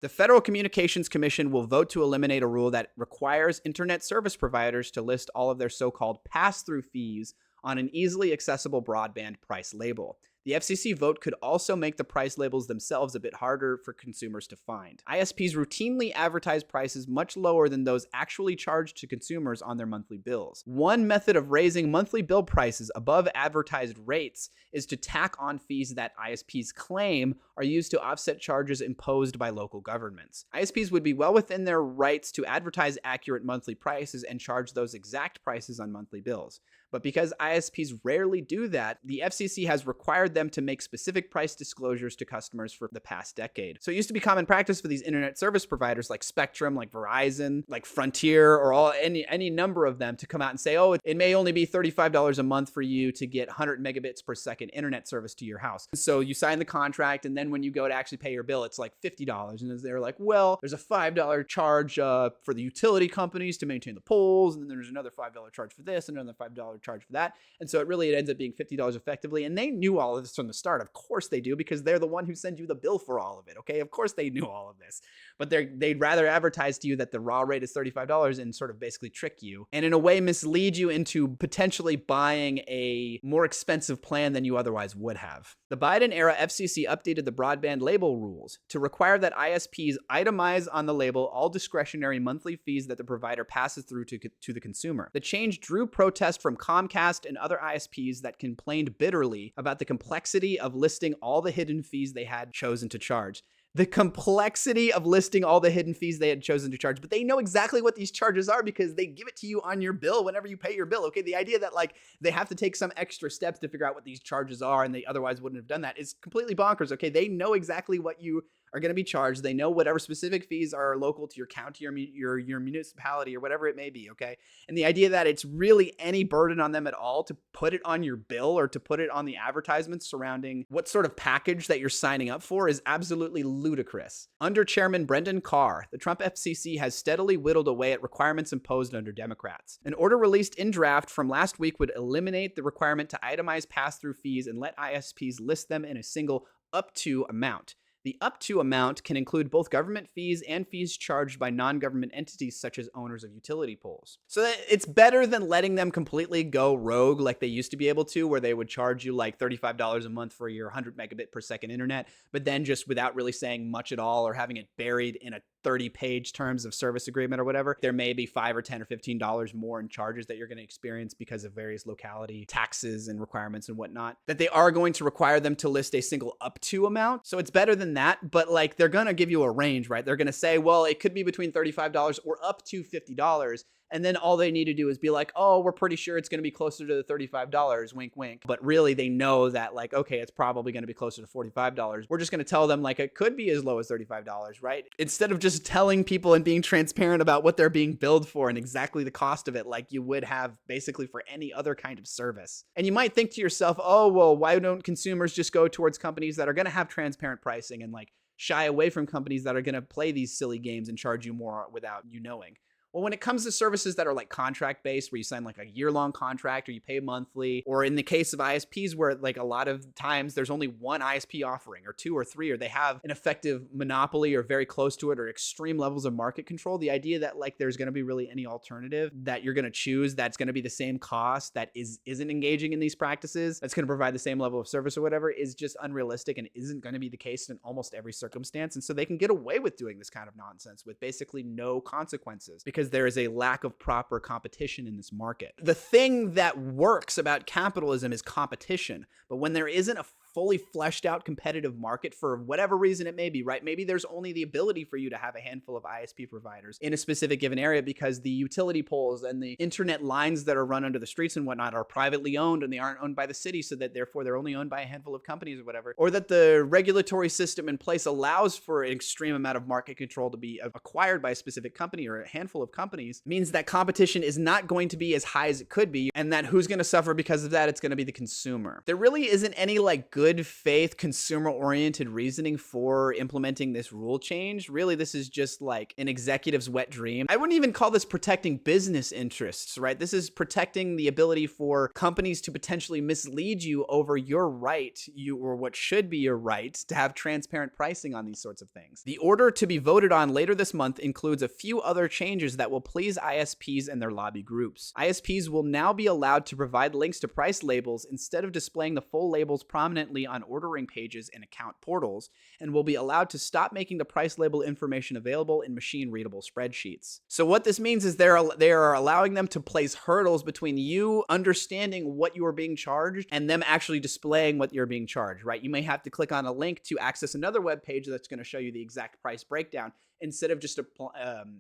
The Federal Communications Commission will vote to eliminate a rule that requires internet service providers to list all of their so-called pass-through fees on an easily accessible broadband price label. The FCC vote could also make the price labels themselves a bit harder for consumers to find. ISPs routinely advertise prices much lower than those actually charged to consumers on their monthly bills. One method of raising monthly bill prices above advertised rates is to tack on fees that ISPs claim are used to offset charges imposed by local governments. ISPs would be well within their rights to advertise accurate monthly prices and charge those exact prices on monthly bills. But because ISPs rarely do that, the FCC has required them to make specific price disclosures to customers for the past decade. So it used to be common practice for these internet service providers like Spectrum, like Verizon, like Frontier, or any number of them to come out and say, oh, it may only be $35 a month for you to get 100 megabits per second internet service to your house. So you sign the contract, and then when you go to actually pay your bill, it's like $50. And they're like, well, there's a $5 charge for the utility companies to maintain the poles, and then there's another $5 charge for this, and another $5 charge for that. And so it ends up being $50 effectively. And they knew all of this from the start. Of course they do, because they're the one who sends you the bill for all of it. Okay. Of course they knew all of this, but they'd rather advertise to you that the raw rate is $35 and sort of basically trick you and in a way mislead you into potentially buying a more expensive plan than you otherwise would have. The Biden era FCC updated the broadband label rules to require that ISPs itemize on the label all discretionary monthly fees that the provider passes through to the consumer. The change drew protest from Comcast and other ISPs that complained bitterly about the complexity of listing all the hidden fees they had chosen to charge. The complexity of listing all the hidden fees they had chosen to charge, but they know exactly what these charges are because they give it to you on your bill whenever you pay your bill. Okay, the idea that like they have to take some extra steps to figure out what these charges are and they otherwise wouldn't have done that is completely bonkers. Okay, they know exactly what you are going to be charged. They know whatever specific fees are local to your county or your municipality or whatever it may be, okay? And the idea that it's really any burden on them at all to put it on your bill or to put it on the advertisements surrounding what sort of package that you're signing up for is absolutely ludicrous. Under Chairman Brendan Carr, the Trump FCC has steadily whittled away at requirements imposed under Democrats. An order released in draft from last week would eliminate the requirement to itemize pass-through fees and let ISPs list them in a single up to amount. The up to amount can include both government fees and fees charged by non-government entities such as owners of utility poles. So it's better than letting them completely go rogue like they used to be able to, where they would charge you like $35 a month for your 100 megabit per second internet, but then just without really saying much at all or having it buried in a 30-page terms of service agreement or whatever, there may be $5 or $10 or $15 more in charges that you're going to experience because of various locality taxes and requirements and whatnot, that they are going to require them to list a single up to amount. So it's better than that, but like they're going to give you a range, right? They're going to say, well, it could be between $35 or up to $50. And then all they need to do is be like, oh, we're pretty sure it's going to be closer to the $35, wink, wink. But really, they know that like, okay, it's probably going to be closer to $45. We're just going to tell them like it could be as low as $35, right? Instead of just telling people and being transparent about what they're being billed for and exactly the cost of it, like you would have basically for any other kind of service. And you might think to yourself, oh, well, why don't consumers just go towards companies that are going to have transparent pricing and like shy away from companies that are going to play these silly games and charge you more without you knowing? Well, when it comes to services that are like contract based, where you sign like a year-long contract or you pay monthly, or in the case of ISPs where like a lot of times there's only one ISP offering or two or three, or they have an effective monopoly or very close to it or extreme levels of market control, the idea that like there's going to be really any alternative that you're going to choose that's going to be the same cost that isn't engaging in these practices, that's going to provide the same level of service or whatever, is just unrealistic and isn't going to be the case in almost every circumstance. And so they can get away with doing this kind of nonsense with basically no consequences because there is a lack of proper competition in this market. The thing that works about capitalism is competition, but when there isn't a fully fleshed out competitive market for whatever reason it may be, right? Maybe there's only the ability for you to have a handful of ISP providers in a specific given area because the utility poles and the internet lines that are run under the streets and whatnot are privately owned and they aren't owned by the city, so that therefore they're only owned by a handful of companies or whatever, or that the regulatory system in place allows for an extreme amount of market control to be acquired by a specific company or a handful of companies, means that competition is not going to be as high as it could be, and that who's going to suffer because of that? It's going to be the consumer. There really isn't any like good good faith, consumer oriented reasoning for implementing this rule change. Really, this is just like an executive's wet dream. I wouldn't even call this protecting business interests, right? This is protecting the ability for companies to potentially mislead you over your right, or what should be your right, to have transparent pricing on these sorts of things. The order to be voted on later this month includes a few other changes that will please ISPs and their lobby groups. ISPs will now be allowed to provide links to price labels instead of displaying the full labels prominently on ordering pages and account portals, and will be allowed to stop making the price label information available in machine-readable spreadsheets. So what this means is they are allowing them to place hurdles between you understanding what you are being charged and them actually displaying what you're being charged, right? You may have to click on a link to access another web page that's going to show you the exact price breakdown instead of just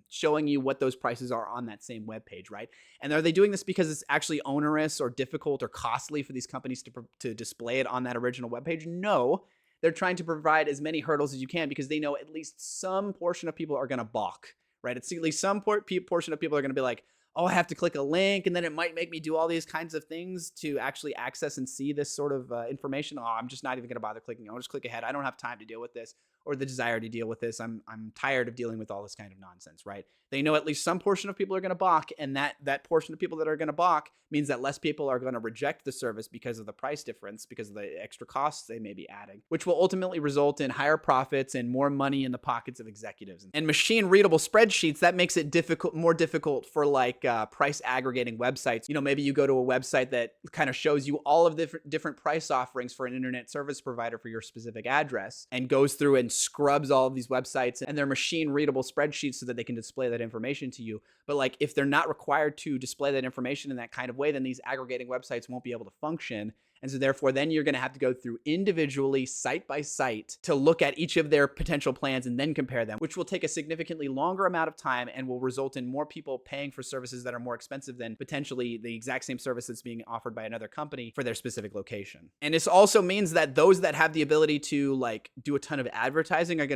showing you what those prices are on that same web page, right? And are they doing this because it's actually onerous or difficult or costly for these companies to display it on that original web page? No. They're trying to provide as many hurdles as you can because they know at least some portion of people are going to balk, right? It's at least some portion of people are going to be like, oh, I have to click a link, and then it might make me do all these kinds of things to actually access and see this sort of information. Oh, I'm just not even going to bother clicking. I'll just click ahead. I don't have time to deal with this or the desire to deal with this. I'm tired of dealing with all this kind of nonsense, right? They know at least some portion of people are going to balk, and that portion of people that are going to balk means that less people are going to reject the service because of the price difference, because of the extra costs they may be adding, which will ultimately result in higher profits and more money in the pockets of executives. And machine-readable spreadsheets, that makes it more difficult for like price aggregating websites. You know, maybe you go to a website that kind of shows you all of the different price offerings for an internet service provider for your specific address, and goes through and scrubs all of these websites and their machine readable spreadsheets so that they can display that information to you. But like, if they're not required to display that information in that kind of way, then these aggregating websites won't be able to function. And so therefore, then you're going to have to go through individually, site by site, to look at each of their potential plans and then compare them, which will take a significantly longer amount of time and will result in more people paying for services that are more expensive than potentially the exact same service that's being offered by another company for their specific location. And this also means that those that have the ability to like do a ton of advertising are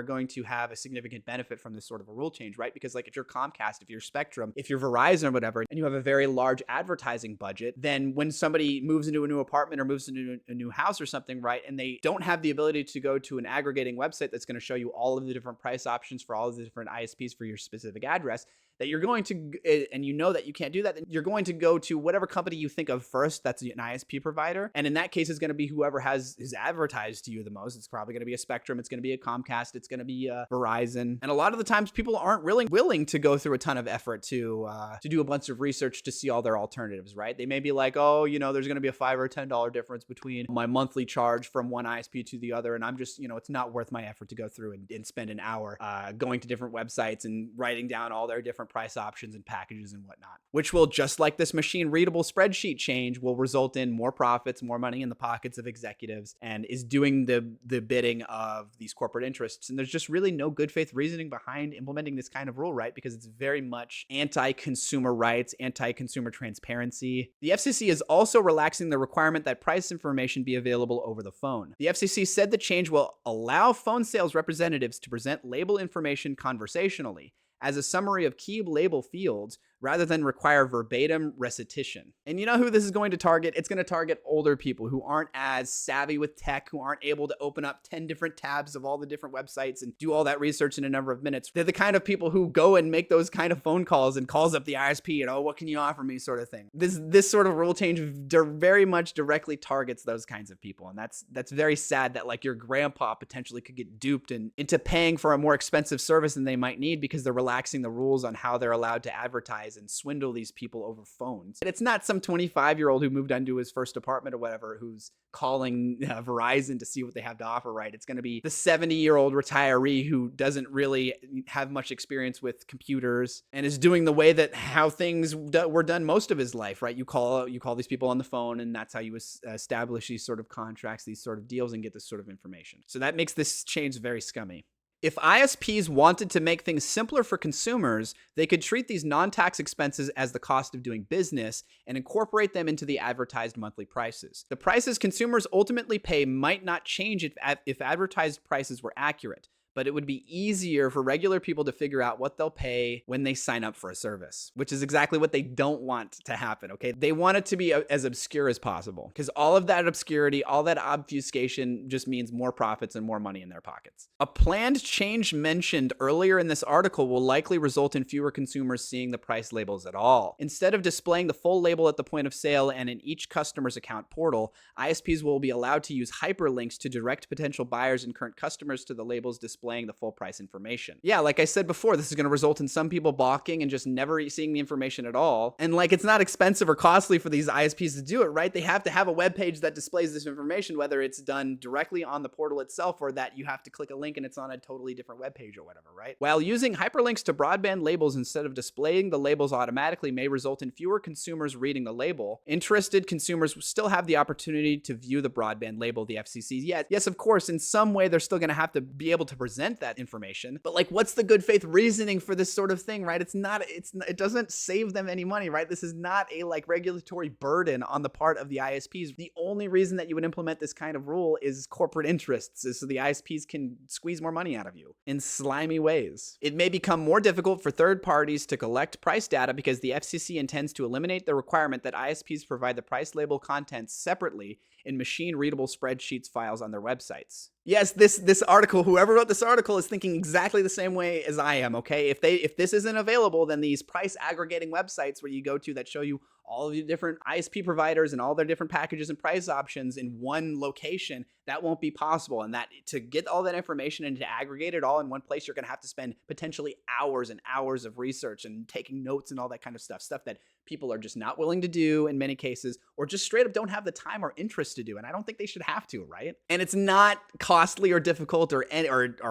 going to have a significant benefit from this sort of a rule change, right? Because like, if you're Comcast, if you're Spectrum, if you're Verizon or whatever, and you have a very large advertising budget, then when somebody moves into a new apartment or moves into a new house or something, right, and they don't have the ability to go to an aggregating website that's going to show you all of the different price options for all of the different ISPs for your specific address, that you're going to, and you know that you can't do that, then you're going to go to whatever company you think of first that's an ISP provider. And in that case, it's going to be whoever is advertised to you the most. It's probably going to be a Spectrum. It's going to be a Comcast. It's going to be a Verizon. And a lot of the times people aren't really willing to go through a ton of effort to do a bunch of research to see all their alternatives, right? They may be like, oh, you know, there's going to be a $5 or $10 difference between my monthly charge from one ISP to the other. And I'm just, you know, it's not worth my effort to go through and spend an hour going to different websites and writing down all their different price options and packages and whatnot, which will, just like this machine readable spreadsheet change, will result in more profits, more money in the pockets of executives, and is doing the bidding of these corporate interests. And there's just really no good faith reasoning behind implementing this kind of rule, right? Because it's very much anti-consumer rights, anti-consumer transparency. The FCC is also relaxing the requirement that price information be available over the phone. The FCC said the change will allow phone sales representatives to present label information conversationally as a summary of key label fields rather than require verbatim recitation. And you know who this is going to target? It's going to target older people who aren't as savvy with tech, who aren't able to open up 10 different tabs of all the different websites and do all that research in a number of minutes. They're the kind of people who go and make those kind of phone calls and calls up the ISP and, oh, what can you offer me, sort of thing. This sort of rule change very much directly targets those kinds of people. And that's very sad that like your grandpa potentially could get duped into paying for a more expensive service than they might need because they're relaxing the rules on how they're allowed to advertise and swindle these people over phones. And it's not some 25-year-old who moved into his first apartment or whatever who's calling Verizon to see what they have to offer, right? It's going to be the 70-year-old retiree who doesn't really have much experience with computers and is doing the way that how things were done most of his life, right? You call these people on the phone, and that's how you establish these sort of contracts, these sort of deals, and get this sort of information. So that makes this change very scummy. If ISPs wanted to make things simpler for consumers, they could treat these non-tax expenses as the cost of doing business and incorporate them into the advertised monthly prices. The prices consumers ultimately pay might not change if advertised prices were accurate, but it would be easier for regular people to figure out what they'll pay when they sign up for a service, which is exactly what they don't want to happen, okay? They want it to be as obscure as possible, because all of that obscurity, all that obfuscation just means more profits and more money in their pockets. A planned change mentioned earlier in this article will likely result in fewer consumers seeing the price labels at all. Instead of displaying the full label at the point of sale and in each customer's account portal, ISPs will be allowed to use hyperlinks to direct potential buyers and current customers to the labels displaying the full price information. Yeah, like I said before, this is going to result in some people balking and just never seeing the information at all. And like, it's not expensive or costly for these ISPs to do it, right? They have to have a web page that displays this information, whether it's done directly on the portal itself or that you have to click a link and it's on a totally different web page or whatever, right? While using hyperlinks to broadband labels instead of displaying the labels automatically may result in fewer consumers reading the label, interested consumers still have the opportunity to view the broadband label, the FCC. Yes, of course, in some way, they're still going to have to be able to present that information. But like, what's the good faith reasoning for this sort of thing, right? It doesn't save them any money, right? This is not a like regulatory burden on the part of the ISPs. The only reason that you would implement this kind of rule is corporate interests, is so the ISPs can squeeze more money out of you in slimy ways. It may become more difficult for third parties to collect price data because the FCC intends to eliminate the requirement that ISPs provide the price label contents separately in machine-readable spreadsheets files on their websites. Yes, this article, whoever wrote this article is thinking exactly the same way as I am, okay? If this isn't available, then these price aggregating websites where you go to that show you all of the different ISP providers and all their different packages and price options in one location, that won't be possible. And that to get all that information and to aggregate it all in one place, you're going to have to spend potentially hours and hours of research and taking notes and all that kind of stuff that people are just not willing to do in many cases, or just straight up don't have the time or interest to do. And I don't think they should have to, right? And it's not costly or difficult or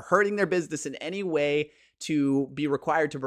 hurting their business in any way to be required to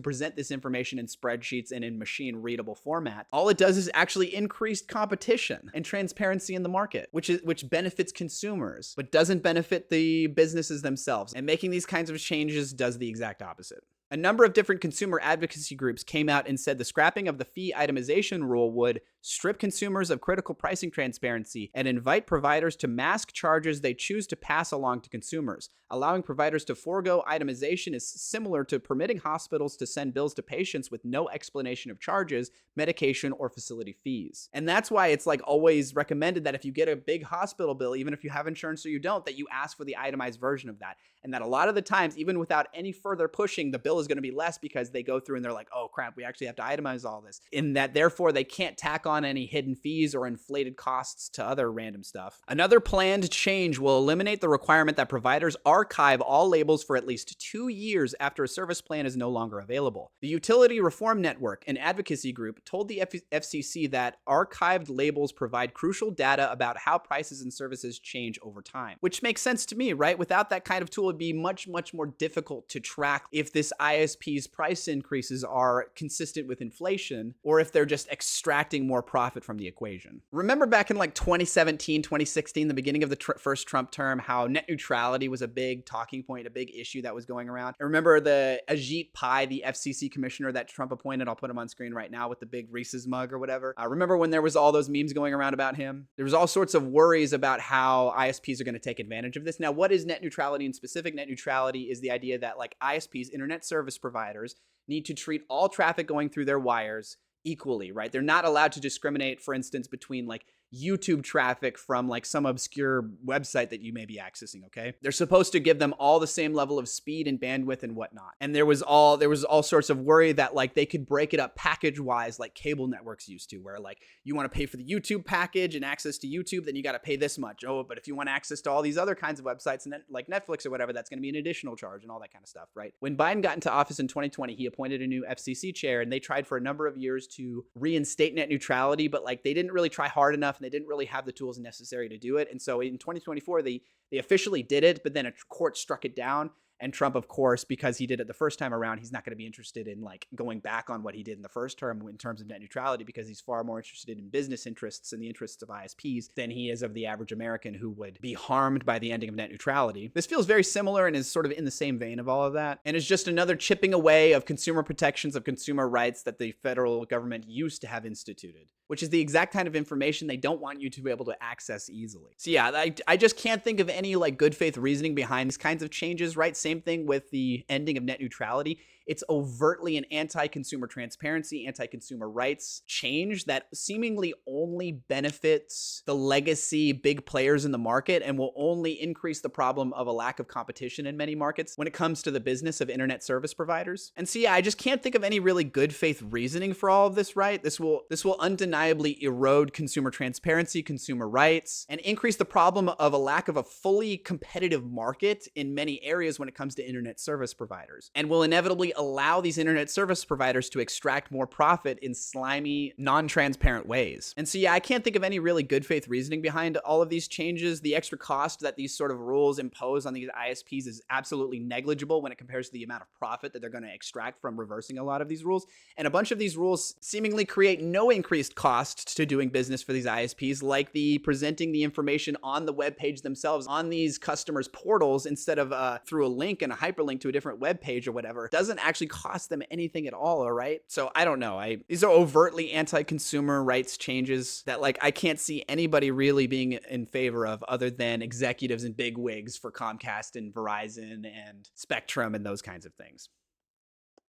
present this information in spreadsheets and in machine readable format. All it does is actually increase competition and transparency in the market, which benefits consumers, but doesn't benefit the businesses themselves. And making these kinds of changes does the exact opposite. A number of different consumer advocacy groups came out and said the scrapping of the fee itemization rule would strip consumers of critical pricing transparency and invite providers to mask charges they choose to pass along to consumers. Allowing providers to forego itemization is similar to permitting hospitals to send bills to patients with no explanation of charges, medication, or facility fees. And that's why it's like always recommended that if you get a big hospital bill, even if you have insurance or you don't, that you ask for the itemized version of that. And that a lot of the times, even without any further pushing, the bill is going to be less because they go through and they're like, oh crap, we actually have to itemize all this. In that, therefore, they can't tack on any hidden fees or inflated costs to other random stuff. Another planned change will eliminate the requirement that providers archive all labels for at least 2 years after a service plan is no longer available. The Utility Reform Network, an advocacy group, told the FCC that archived labels provide crucial data about how prices and services change over time, which makes sense to me, right? Without that kind of tool, it'd be much, much more difficult to track if this ISP's price increases are consistent with inflation or if they're just extracting more profit from the equation. Remember back in like 2017, 2016, the beginning of the first Trump term, how net neutrality was a big talking point, a big issue that was going around. I remember the Ajit Pai, the FCC commissioner that Trump appointed, I'll put him on screen right now with the big Reese's mug or whatever. Remember when there was all those memes going around about him? There was all sorts of worries about how ISPs are going to take advantage of this. Now, what is net neutrality in specific? Net neutrality is the idea that like ISPs, internet service providers, need to treat all traffic going through their wires equally, right? They're not allowed to discriminate, for instance, between like YouTube traffic from like some obscure website that you may be accessing, okay? They're supposed to give them all the same level of speed and bandwidth and whatnot. And there was all sorts of worry that like they could break it up package-wise like cable networks used to, where like you want to pay for the YouTube package and access to YouTube, then you got to pay this much. Oh, but if you want access to all these other kinds of websites like Netflix or whatever, that's going to be an additional charge and all that kind of stuff, right? When Biden got into office in 2020, he appointed a new FCC chair and they tried for a number of years to reinstate net neutrality, but like they didn't really try hard enough and they didn't really have the tools necessary to do it. And so in 2024, they officially did it, but then a court struck it down. And Trump, of course, because he did it the first time around, he's not going to be interested in like going back on what he did in the first term in terms of net neutrality, because he's far more interested in business interests and the interests of ISPs than he is of the average American who would be harmed by the ending of net neutrality. This feels very similar and is sort of in the same vein of all of that, and is just another chipping away of consumer protections of consumer rights that the federal government used to have instituted, which is the exact kind of information they don't want you to be able to access easily. So yeah, I just can't think of any like good faith reasoning behind these kinds of changes, right? Same thing with the ending of net neutrality. It's overtly an anti-consumer transparency, anti-consumer rights change that seemingly only benefits the legacy big players in the market and will only increase the problem of a lack of competition in many markets when it comes to the business of internet service providers. And so yeah, I just can't think of any really good faith reasoning for all of this, right? This will undeniably erode consumer transparency, consumer rights, and increase the problem of a lack of a fully competitive market in many areas when it comes to internet service providers, and will inevitably allow these internet service providers to extract more profit in slimy, non-transparent ways. And so yeah, I can't think of any really good faith reasoning behind all of these changes. The extra cost that these sort of rules impose on these ISPs is absolutely negligible when it compares to the amount of profit that they're going to extract from reversing a lot of these rules. And a bunch of these rules seemingly create no increased cost to doing business for these ISPs, like the presenting the information on the web page themselves on these customers' portals instead of through a link and a hyperlink to a different web page or whatever. Doesn't actually cost them anything at all, all right? So I don't know. These are overtly anti-consumer rights changes that like I can't see anybody really being in favor of other than executives and big wigs for Comcast and Verizon and Spectrum and those kinds of things.